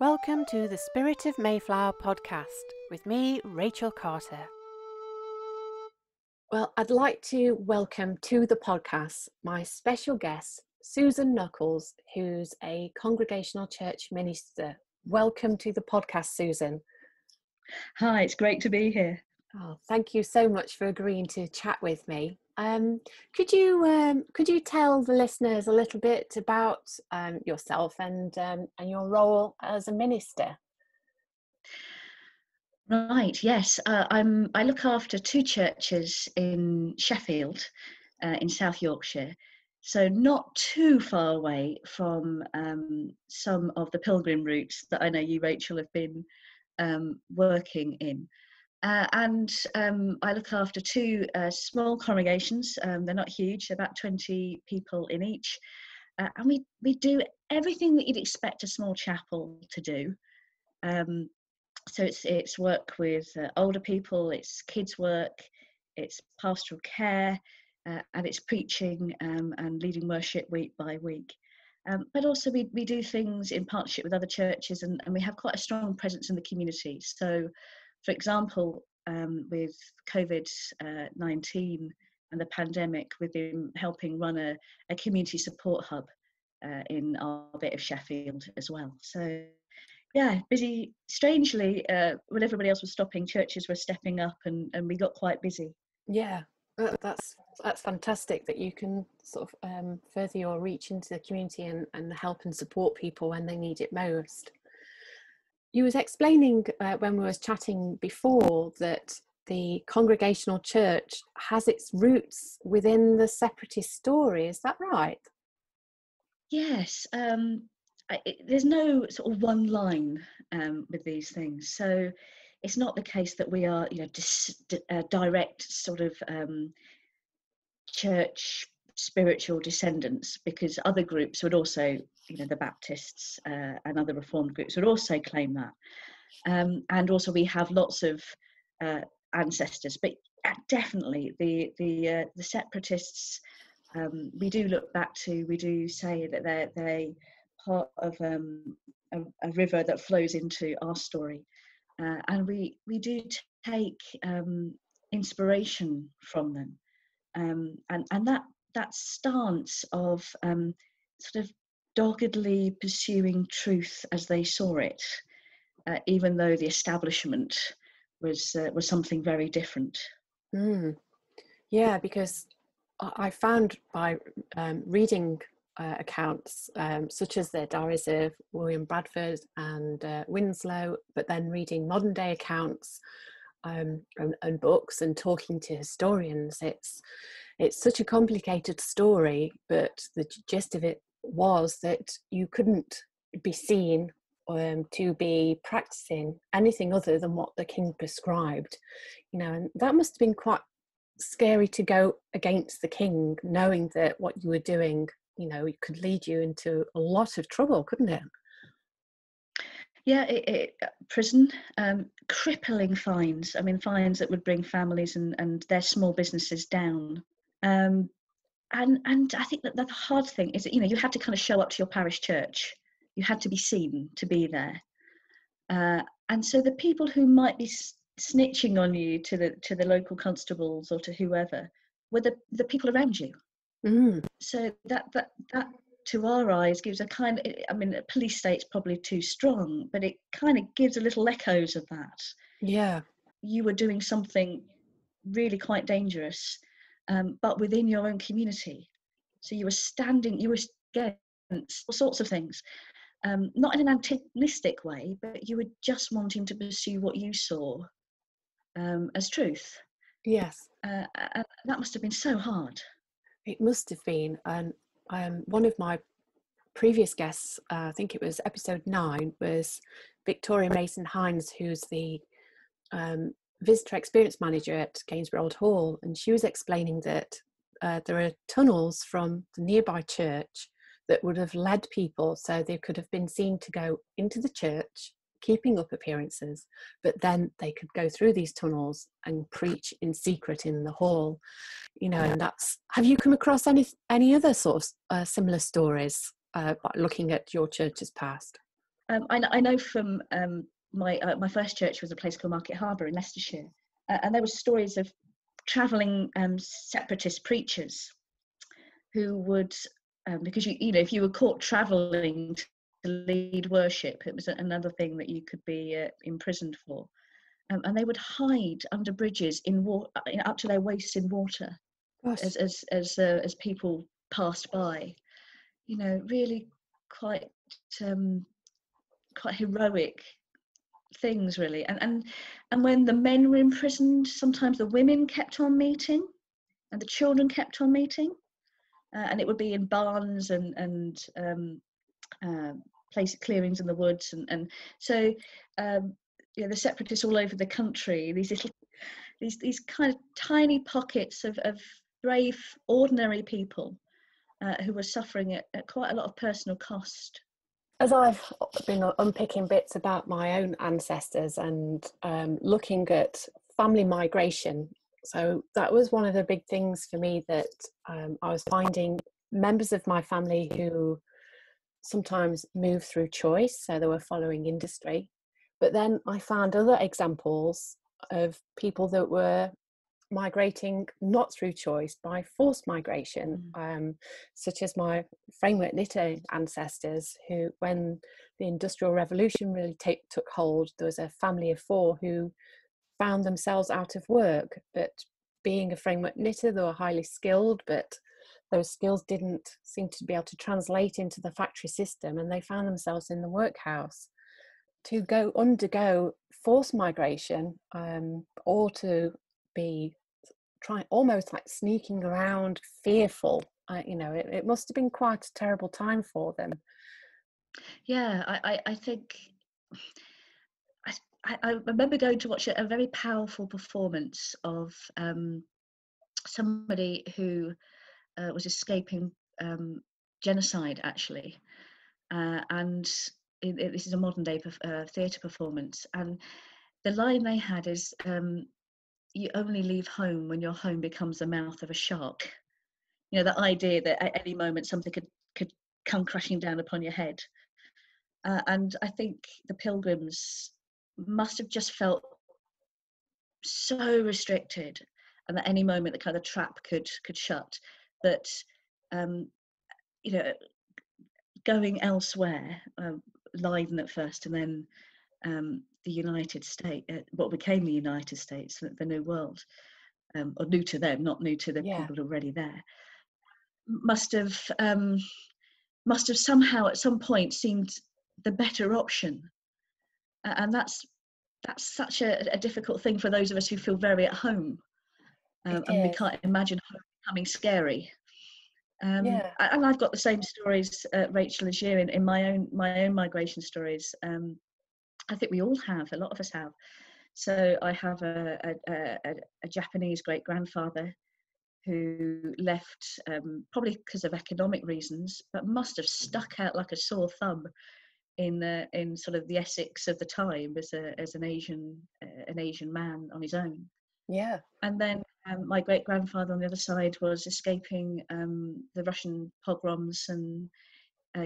Welcome to the Spirit of Mayflower podcast with me, Rachel Carter. Well, I'd like to welcome to the podcast my special guest, Suzanne Nockels, who's a Congregational church minister. Welcome to the podcast, Susan. Hi, it's great to be here. Oh, thank you so much for agreeing to chat with me. Could you tell the listeners a little bit about yourself and your role as a minister? Right, yes. I look after two churches in Sheffield, in South Yorkshire, so not too far away from some of the pilgrim routes that I know you, Rachel, have been working in. I look after two small congregations. They're not huge, about 20 people in each. And we do everything that you'd expect a small chapel to do. So it's work with older people, it's kids work, it's pastoral care, and it's preaching and leading worship week by week. But also we do things in partnership with other churches, and we have quite a strong presence in the community. So, for example, with COVID-19 and the pandemic, we've been helping run a community support hub in our bit of Sheffield as well. So yeah, busy. Strangely, when everybody else was stopping, churches were stepping up, and we got quite busy. Yeah, that's fantastic that you can sort of further your reach into the community and help and support people when they need it most. You was explaining when we was chatting before that the Congregational church has its roots within the Separatist story. Is that right? Yes. There's no sort of one line with these things. So it's not the case that we are, direct sort of church spiritual descendants, because other groups would also, the Baptists and other Reformed groups would also claim that. And also we have lots of ancestors, but definitely the Separatists, we do look back to, we do say that they part of a river that flows into our story, and we do take inspiration from them, and that stance of sort of doggedly pursuing truth as they saw it, even though the establishment was something very different. Yeah, because I found by reading accounts such as the diaries of William Bradford and Winslow, but then reading modern day accounts and books and talking to historians, it's such a complicated story, but the gist of it was that you couldn't be seen to be practicing anything other than what the king prescribed, and that must have been quite scary to go against the king, knowing that what you were doing, it could lead you into a lot of trouble, couldn't it? Yeah, prison, crippling fines. I mean, fines that would bring families and their small businesses down. And I think that the hard thing is that, you had to kind of show up to your parish church. You had to be seen to be there. And so the people who might be snitching on you to the local constables or to whoever were the people around you. So that to our eyes gives a kind of, a police state's probably too strong, but it kind of gives a little echoes of that. Yeah, you were doing something really quite dangerous, but within your own community. So you were against all sorts of things, not in an antagonistic way, but you were just wanting to pursue what you saw as truth. yes. And that must have been so hard. It must have been. And one of my previous guests, I think it was episode 9, was Victoria Mason-Hines, who's the visitor experience manager at Gainsborough Old Hall, and she was explaining that there are tunnels from the nearby church that would have led people so they could have been seen to go into the church, keeping up appearances, but then they could go through these tunnels and preach in secret in the hall. And that's, have you come across any other sort of similar stories by looking at your church's past? I know from my first church was a place called Market Harbour in Leicestershire, and there were stories of travelling separatist preachers who would, because you know, if you were caught travelling to lead worship, it was another thing that you could be imprisoned for, and they would hide under bridges in water, up to their waists in water, Gosh. as people passed by. You know, really quite quite heroic things, really. And when the men were imprisoned, sometimes the women kept on meeting, and the children kept on meeting, and it would be in barns and place clearings in the woods, and so you know, the separatists all over the country, these kind of tiny pockets of brave, ordinary people who were suffering at quite a lot of personal cost. As I've been unpicking bits about my own ancestors and looking at family migration, so that was one of the big things for me, that I was finding members of my family who sometimes moved through choice, so they were following industry, but then I found other examples of people that were migrating not through choice, by forced migration, such as my framework knitter ancestors, who, when the Industrial Revolution really took hold, there was a family of 4 who found themselves out of work, but being a framework knitter, they were highly skilled, but those skills didn't seem to be able to translate into the factory system, and they found themselves in the workhouse. To undergo forced migration, or to be trying, almost like sneaking around, fearful, you know, it must have been quite a terrible time for them. Yeah, I think I remember going to watch a very powerful performance of somebody who was escaping genocide, actually, and this is a modern day theatre performance, and the line they had is, "You only leave home when your home becomes the mouth of a shark." You know, the idea that at any moment something could come crashing down upon your head. And I think the Pilgrims must have just felt so restricted, and at any moment the kind of trap could shut, that you know, going elsewhere, Leiden at first, and then the United States, what became the United States, the New World, or new to them, not new to the people already there, must have somehow at some point seemed the better option. And that's such a difficult thing for those of us who feel very at home, and we can't imagine home becoming scary. And I've got the same stories, Rachel, as you, in my own migration stories. I think we all have, a lot of us have. So I have a Japanese great grandfather who left, probably because of economic reasons, but must have stuck out like a sore thumb in sort of the Essex of the time as an Asian man on his own. Yeah. And then my great grandfather on the other side was escaping the Russian pogroms, and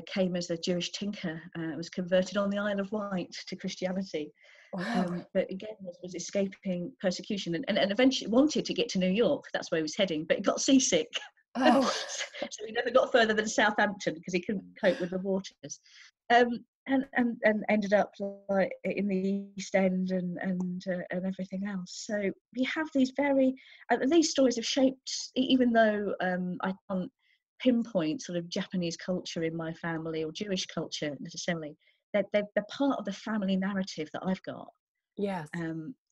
came as a Jewish tinker. Was converted on the Isle of Wight to Christianity. Wow. But again was escaping persecution, and eventually wanted to get to New York. That's where he was heading, but he got seasick. Oh. So he never got further than Southampton because he couldn't cope with the waters, and ended up like in the East End and everything else. So we have these these stories have shaped, even though I can't pinpoint sort of Japanese culture in my family or Jewish culture necessarily. They're part of the family narrative that I've got. Yes.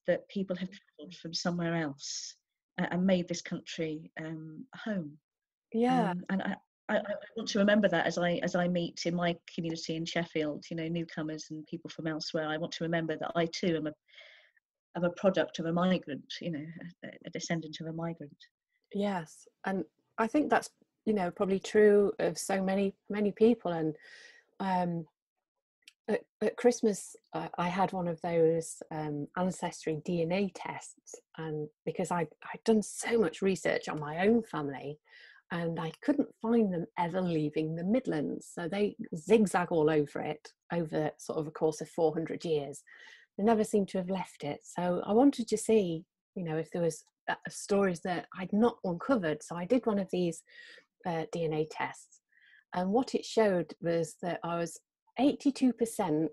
That people have travelled from somewhere else and made this country home. Yeah. And I want to remember that as I meet in my community in Sheffield, you know, newcomers and people from elsewhere. I want to remember that I too am a product of a migrant, you know, a descendant of a migrant. Yes, and I think that's, you know, probably true of so many people. And at Christmas, I had one of those ancestry DNA tests, and because I'd done so much research on my own family, and I couldn't find them ever leaving the Midlands. So they zigzag all over it over sort of a course of 400 years. They never seem to have left it. So I wanted to see, if there was stories that I'd not uncovered. So I did one of these DNA tests, and what it showed was that I was 82%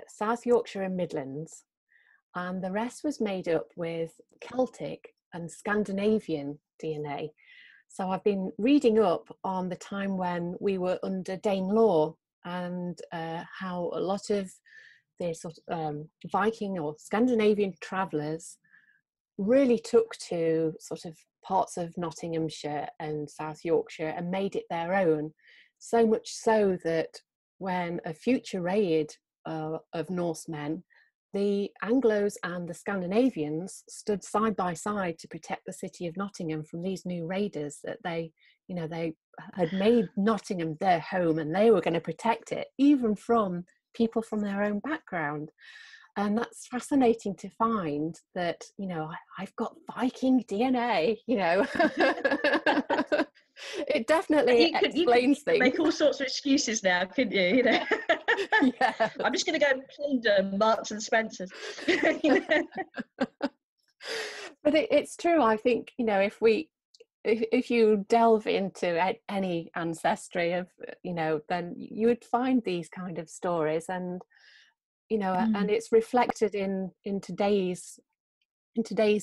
South Yorkshire and Midlands, and the rest was made up with Celtic and Scandinavian DNA. So I've been reading up on the time when we were under Dane law, and how a lot of the sort of Viking or Scandinavian travellers really took to sort of parts of Nottinghamshire and South Yorkshire and made it their own. So much so that when a future raid of Norsemen, the Anglos and the Scandinavians stood side by side to protect the city of Nottingham from these new raiders, that they had made Nottingham their home and they were going to protect it, even from people from their own background. And that's fascinating to find that, I've got Viking DNA, It definitely explains things. Make all sorts of excuses now, couldn't you? Yeah. I'm just going to go and plunder Marks and Spencer's. But it's true. I think, if you delve into any ancestry of, then you would find these kind of stories, and and it's reflected in today's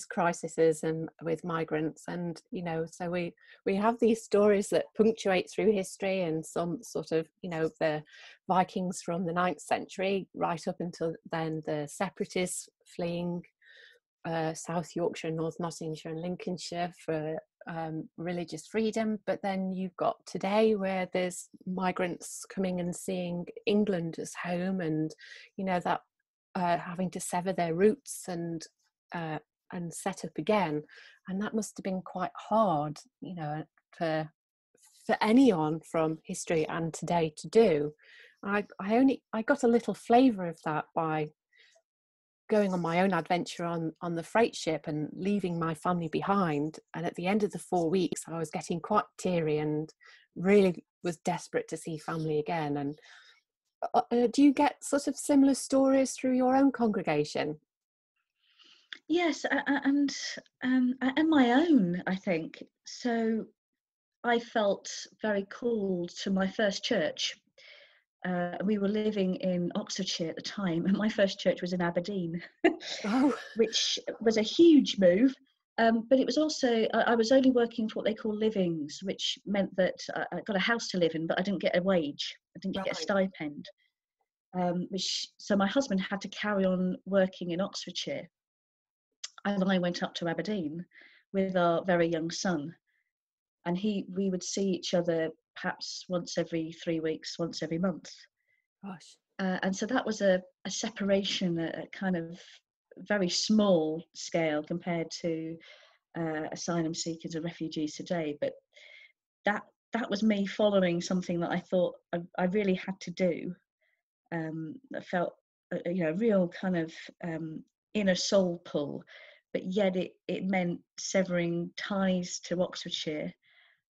crises and with migrants, and so we have these stories that punctuate through history, and some sort of the Vikings from the 9th century right up until then, the Separatists fleeing South Yorkshire, North Nottinghamshire and Lincolnshire for religious freedom. But then you've got today where there's migrants coming and seeing England as home, and that having to sever their roots and set up again. And that must have been quite hard, for anyone from history and today to do. I got a little flavour of that by going on my own adventure on the freight ship and leaving my family behind. And at the end of the 4 weeks, I was getting quite teary and really was desperate to see family again. And do you get sort of similar stories through your own congregation? Yes, and my own, I think. So I felt very called to my first church. We were living in Oxfordshire at the time, and my first church was in Aberdeen, which was a huge move. But it was also, I was only working for what they call livings, which meant that I got a house to live in, but I didn't get a wage. I didn't get a stipend. So my husband had to carry on working in Oxfordshire. And I went up to Aberdeen with our very young son. And we would see each other perhaps once every 3 weeks, once every month. Gosh. And so that was a separation, a kind of very small scale compared to asylum seekers and refugees today. But that was me following something that I thought I really had to do. I felt a real kind of inner soul pull, but yet it meant severing ties to Oxfordshire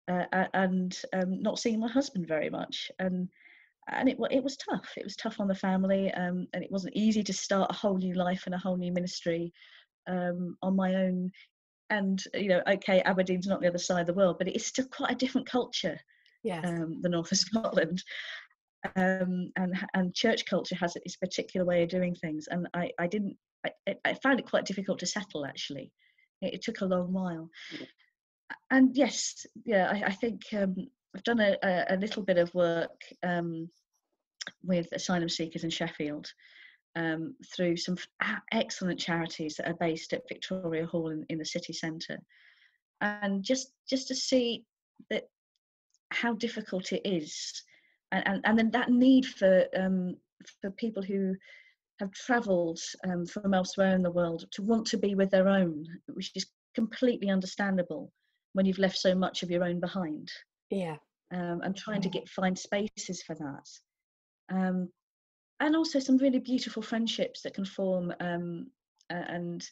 and not seeing my husband very much. And it was tough. It was tough on the family, and it wasn't easy to start a whole new life and a whole new ministry on my own. And okay, Aberdeen's not the other side of the world, but it is still quite a different culture. Yes. The north of Scotland, and church culture has its particular way of doing things. And I found it quite difficult to settle. Actually, it took a long while. And yes, I think I've done a little bit of work with asylum seekers in Sheffield through some excellent charities that are based at Victoria Hall in the city centre, and just to see that how difficult it is, and then that need for people who have travelled from elsewhere in the world to want to be with their own, which is completely understandable when you've left so much of your own behind. Yeah. And trying to find spaces for that. And also some really beautiful friendships that can form, and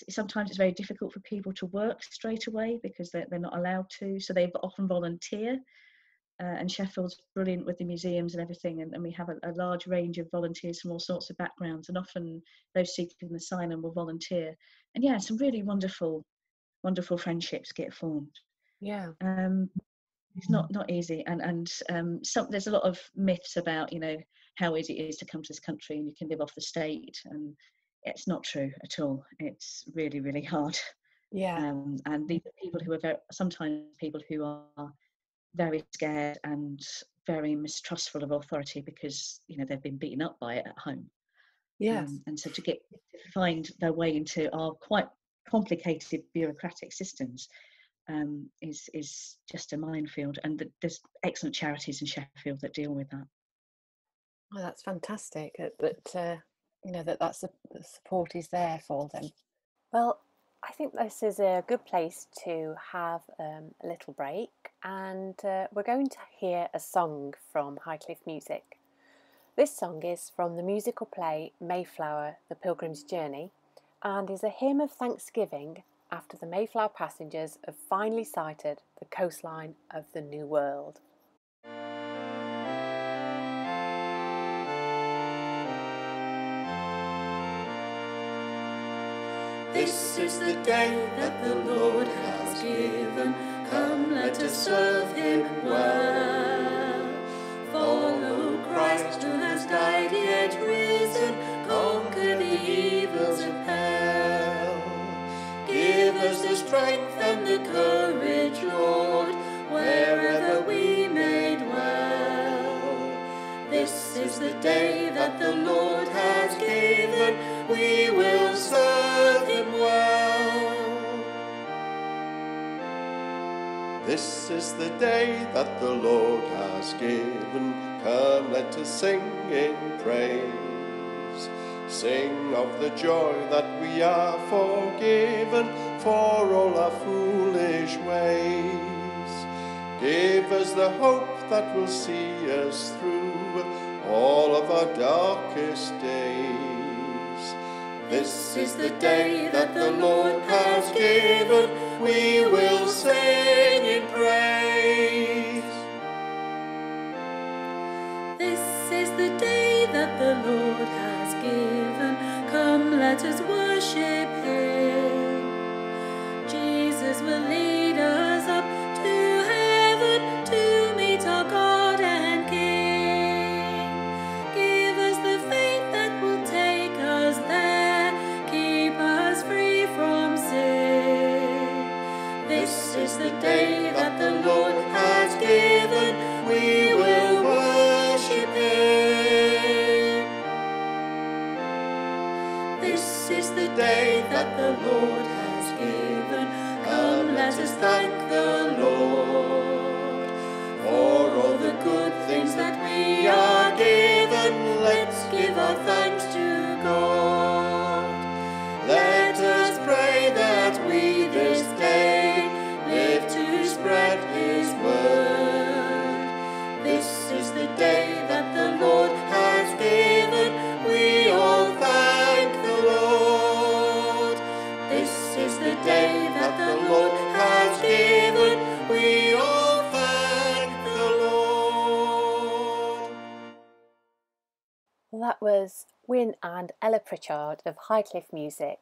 sometimes it's very difficult for people to work straight away because they're not allowed to, so they often volunteer. And Sheffield's brilliant with the museums and everything, and we have a large range of volunteers from all sorts of backgrounds, and often those seeking asylum will volunteer. And yeah, some really wonderful friendships get formed. Yeah. It's not easy, and there's a lot of myths about, you know, how easy it is to come to this country and you can live off the state, and it's not true at all. It's really, really hard. Yeah. And these are people who are sometimes people who are very scared and very mistrustful of authority because, you know, they've been beaten up by it at home. Yes. And so to find their way into our quite complicated bureaucratic systems is just a minefield. And there's excellent charities in Sheffield that deal with that. Oh, that's fantastic that you know, that the support is there for them. Well, I think this is a good place to have a little break, and we're going to hear a song from Highcliffe Music. This song is from the musical play Mayflower, the Pilgrims' Journey, and is a hymn of thanksgiving after the Mayflower passengers have finally sighted the coastline of the New World. This is the day that the Lord has given. Come, let us serve him well. Follow Christ who has died yet risen. Conquer the evils of hell. Give us the strength and the courage, Lord, wherever we may dwell. This is the day that the Lord has given. We will serve him well. This is the day that the Lord has given. Come, let us sing in praise. Sing of the joy that we are forgiven for all our foolish ways. Give us the hope that will see us through all of our darkest days. This is the day that the Lord has given. We will sing in praise. This is the day that the Lord has given. Come, let us worship him. Jesus will lead us up to heaven to meet our God and King. Give us the faith that will take us there, keep us free from sin. This is the day that the Lord has given. We will worship him. This is the day that the Lord has given. Come, let us thank the Lord for all the good things that we are given. Let's give our thanks to God. Let us pray that we this day live to spread his word. This is the day that the Lord has given. We all thank the Lord. This is the day that the Lord has given. We all thank the Lord. Well, that was Wyn and Ella Pritchard of Highcliffe Music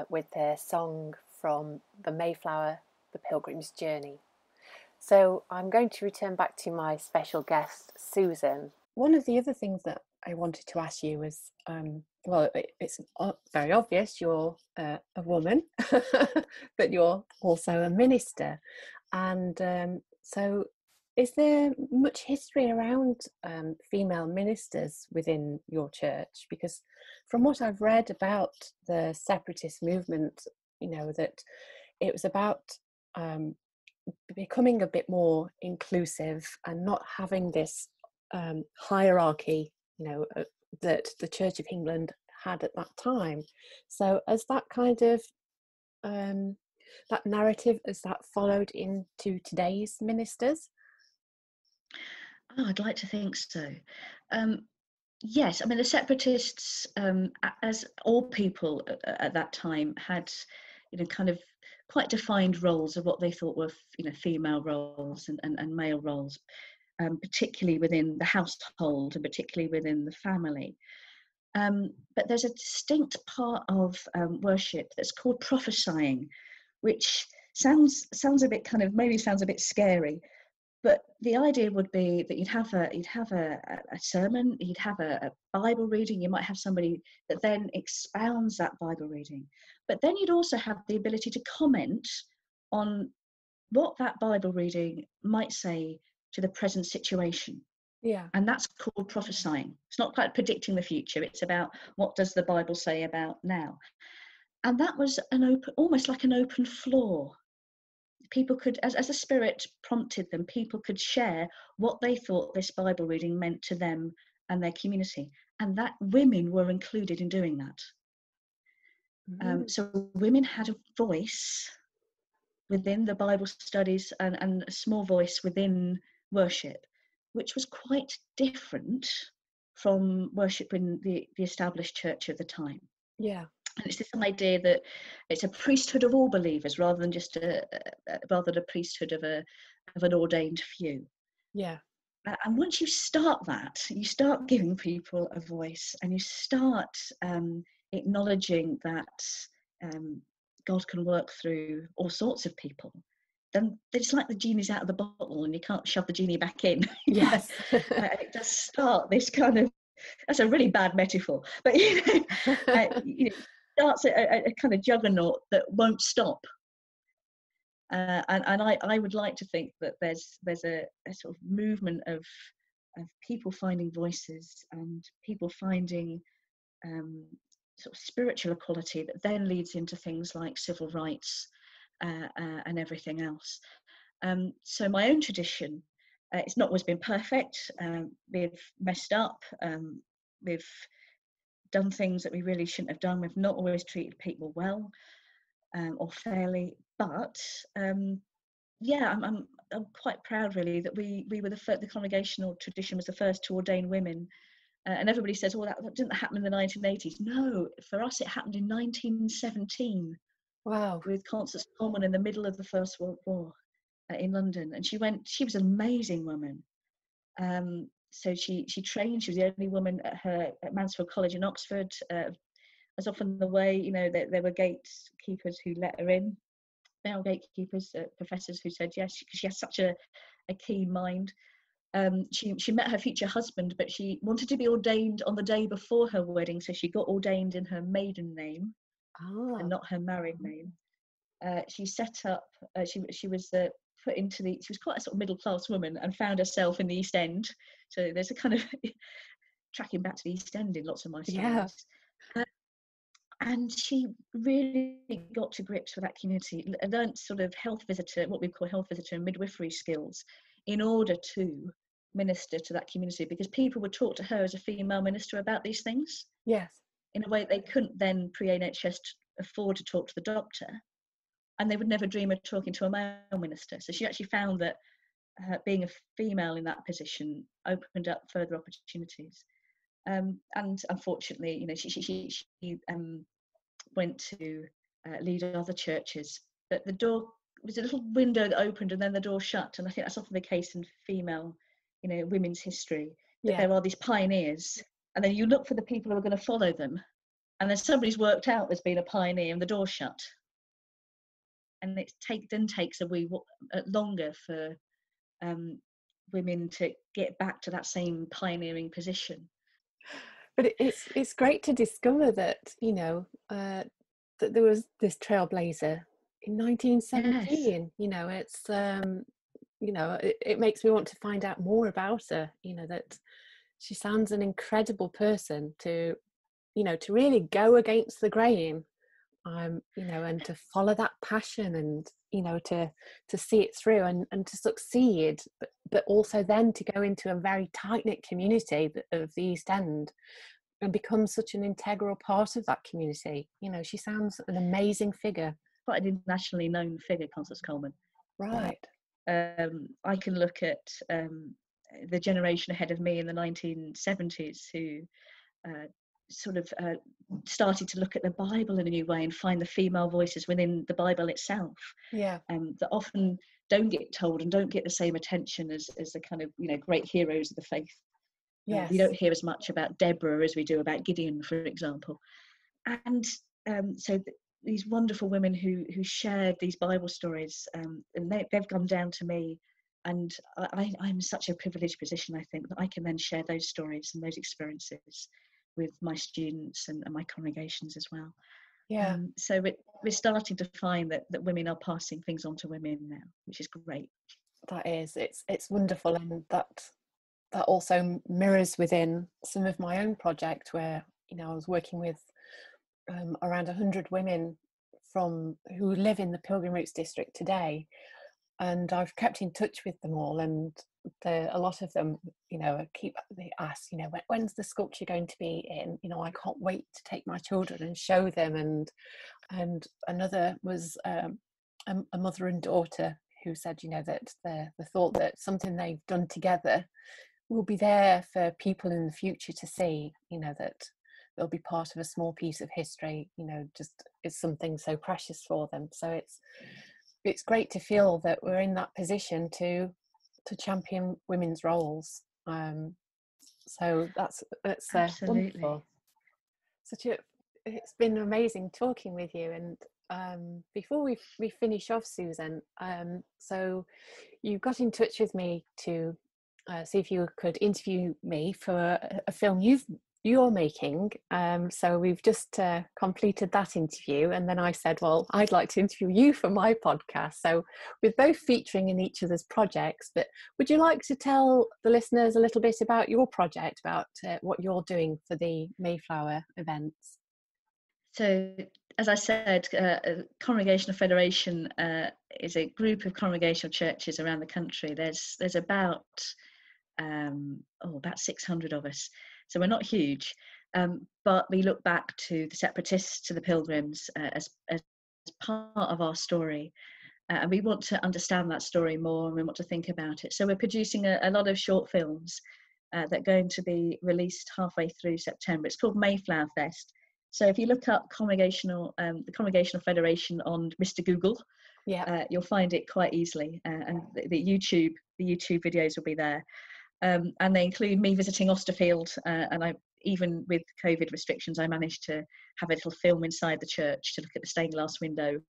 with their song from the Mayflower, the Pilgrims' Journey. So I'm going to return back to my special guest, Susan. One of the other things that I wanted to ask you was, well, it's very obvious you're a woman, but you're also a minister. And so is there much history around female ministers within your church? Because from what I've read about the separatist movement, you know, that it was about becoming a bit more inclusive and not having this hierarchy, you know, that the Church of England had at that time. So as that kind of that narrative, is that followed into today's ministers? Oh, I'd like to think so. Yes, I mean the Separatists, as all people at that time, had, kind of quite defined roles of what they thought were, female roles and male roles, particularly within the household and particularly within the family. But there's a distinct part of worship that's called prophesying, which sounds a bit maybe sounds a bit scary. But the idea would be that you'd have a sermon, you'd have a Bible reading, you might have somebody that then expounds that Bible reading. But then you'd also have the ability to comment on what that Bible reading might say to the present situation. Yeah. And that's called prophesying. It's not quite predicting the future, it's about what does the Bible say about now. And that was almost like an open floor. People could, as the Spirit prompted them, people could share what they thought this Bible reading meant to them and their community. And that women were included in doing that. So women had a voice within the Bible studies and a small voice within worship, which was quite different from worship in the established church of the time. Yeah. And it's this idea that it's a priesthood of all believers rather than just a priesthood of an ordained few. Yeah. And once you start that, you start giving people a voice, and you start acknowledging that God can work through all sorts of people. Then it's like the genie's out of the bottle, and you can't shove the genie back in. Yes. And it does start this kind of. That's a really bad metaphor, but starts a kind of juggernaut that won't stop. And I would like to think that there's a sort of movement of people finding voices and people finding sort of spiritual equality that then leads into things like civil rights and everything else. So my own tradition, it's not always been perfect. We've messed up. We've done things that we really shouldn't have done. We've not always treated people well or fairly. But I'm quite proud, really, that we were the Congregational tradition was the first to ordain women. And everybody says, "Oh, that didn't happen in the 1980s." No, for us, it happened in 1917. Wow. With Constance Coleman in the middle of the First World War in London, and she was an amazing woman. So she trained. She was the only woman at Mansfield College in Oxford. As often the way, there were gatekeepers who let her in, male gatekeepers, professors who said yes, because she has such a keen mind. She met her future husband, but she wanted to be ordained on the day before her wedding, so she got ordained in her maiden name and not her married name. She set up. She was put into she was quite a sort of middle class woman and found herself in the East End. So there's a kind of tracking back to the East End in lots of my stories. Yeah. And she really got to grips with that community, learned sort of what we call health visitor and midwifery skills in order to minister to that community, because people would talk to her as a female minister about these things. Yes. In a way they couldn't then pre-NHS afford to talk to the doctor, and they would never dream of talking to a male minister. So she actually found that being a female in that position opened up further opportunities. And unfortunately, she went to lead other churches, but the door was a little window that opened and then the door shut. And I think that's often the case in female, women's history, that there are these pioneers, and then you look for the people who are going to follow them, and then somebody's worked out there's been a pioneer and the door shut. And it takes a wee longer for women to get back to that same pioneering position. But it's great to discover that that there was this trailblazer in 1917. Yes. It's it makes me want to find out more about her. That she sounds an incredible person to really go against the grain. And to follow that passion and to see it through and to succeed, but also then to go into a very tight-knit community of the East End and become such an integral part of that community. She sounds an amazing figure. Quite an internationally known figure, Constance Coleman. Right. I can look at the generation ahead of me in the 1970s who sort of started to look at the Bible in a new way and find the female voices within the Bible itself. Yeah. That often don't get told and don't get the same attention as the kind of, great heroes of the faith. Yes. We don't hear as much about Deborah as we do about Gideon, for example. And so these wonderful women who shared these Bible stories, and they've come down to me, and I'm in such a privileged position, I think, that I can then share those stories and those experiences with my students and my congregations as well. Yeah. So we're starting to find that women are passing things on to women now, which is great. That is, it's wonderful, and that also mirrors within some of my own project where I was working with around 100 women who live in the Pilgrim Roots district today, and I've kept in touch with them all, and a lot of them they ask when's the sculpture going to be in, I can't wait to take my children and show them. And another was a mother and daughter who said that the thought that something they've done together will be there for people in the future to see, that they'll be part of a small piece of history, just is something so precious for them. So it's great to feel that we're in that position to champion women's roles. So that's wonderful. It's been amazing talking with you. And before we finish off, Susan, so you got in touch with me to see if you could interview me for a film you're making. So we've just completed that interview, and then I said, well, I'd like to interview you for my podcast. So we're both featuring in each other's projects, but would you like to tell the listeners a little bit about your project, about what you're doing for the Mayflower events? So, as I said, Congregational Federation is a group of congregational churches around the country. There's about 600 of us. So we're not huge, but we look back to the Separatists, to the Pilgrims as part of our story. And we want to understand that story more, and we want to think about it. So we're producing a lot of short films that are going to be released halfway through September. It's called Mayflower Fest. So if you look up the Congregational Federation on Mr. Google, you'll find it quite easily. And the YouTube videos will be there. And they include me visiting Austerfield, and even with COVID restrictions, I managed to have a little film inside the church to look at the stained glass window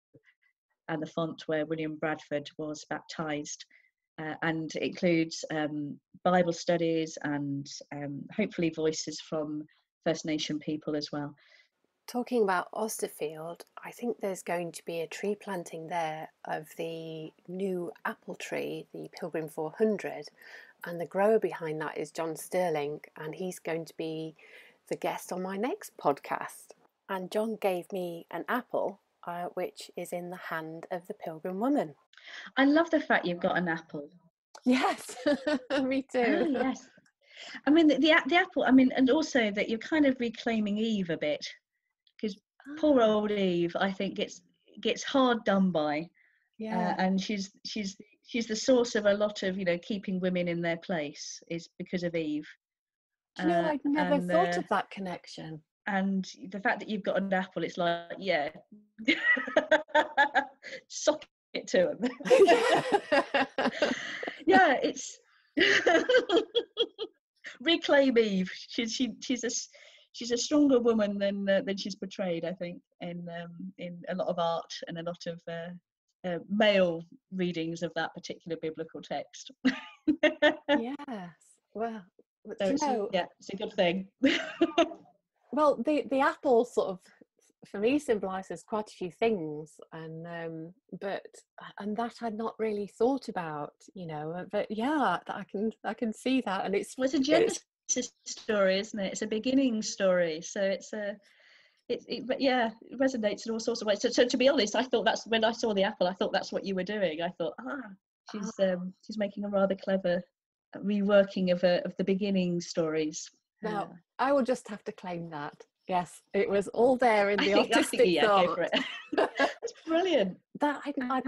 and the font where William Bradford was baptised. And it includes Bible studies and hopefully voices from First Nation people as well. Talking about Austerfield, I think there's going to be a tree planting there of the new apple tree, the Pilgrim 400, and the grower behind that is John Sterling, and he's going to be the guest on my next podcast. And John gave me an apple, which is in the hand of the Pilgrim woman. I love the fact you've got an apple. Yes, me too. Oh, yes. I mean, the apple, and also that you're kind of reclaiming Eve a bit, because poor old Eve, I think, gets hard done by. Yeah. And she's the source of a lot of, keeping women in their place is because of Eve. I'd never thought of that connection. And the fact that you've got an apple, it's like, yeah, sock it to him. Yeah, it's reclaim Eve. She's a stronger woman than she's portrayed, I think, in a lot of art and a lot of male readings of that particular biblical text. Yes, well, so it's a good thing. Well, the apple sort of, for me, symbolises quite a few things, and that I'd not really thought about, but yeah, I can see that, and it's a Genesis story, isn't it? It's a beginning story, so it resonates in all sorts of ways. So to be honest, I thought that's when I saw the apple, I thought that's what you were doing. I thought, she's making a rather clever reworking of the beginning stories. Now, I will just have to claim that. Yes, it was all there in the artistic thought. Go for it. That's brilliant. I've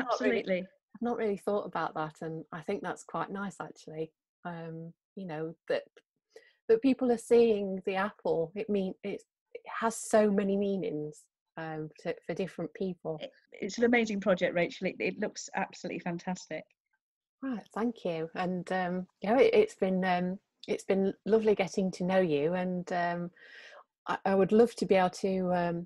not really thought about that, and I think that's quite nice, actually. you know, that people are seeing the apple. It has so many meanings for different people. It's an amazing project, Rachel. It looks absolutely fantastic. Right, thank you. And yeah, it's been lovely getting to know you, and I would love to be able to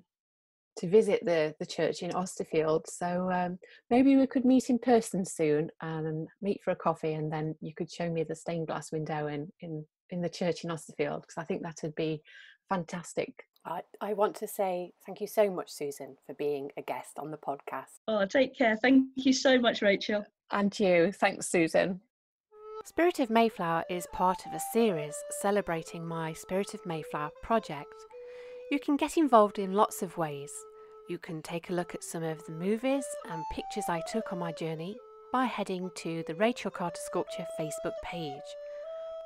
visit the church in Austerfield. So maybe we could meet in person soon and meet for a coffee, and then you could show me the stained glass window in the church in Austerfield, because I think that would be fantastic. I want to say thank you so much, Susan, for being a guest on the podcast. Oh, take care. Thank you so much, Rachel. And you. Thanks, Susan. Spirit of Mayflower is part of a series celebrating my Spirit of Mayflower project. You can get involved in lots of ways. You can take a look at some of the movies and pictures I took on my journey by heading to the Rachel Carter Sculpture Facebook page.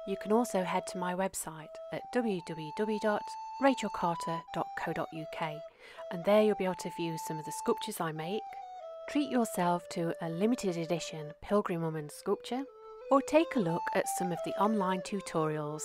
You can also head to my website at www.rachelcarter.co.uk, and there you'll be able to view some of the sculptures I make, treat yourself to a limited edition Pilgrim Woman sculpture, or take a look at some of the online tutorials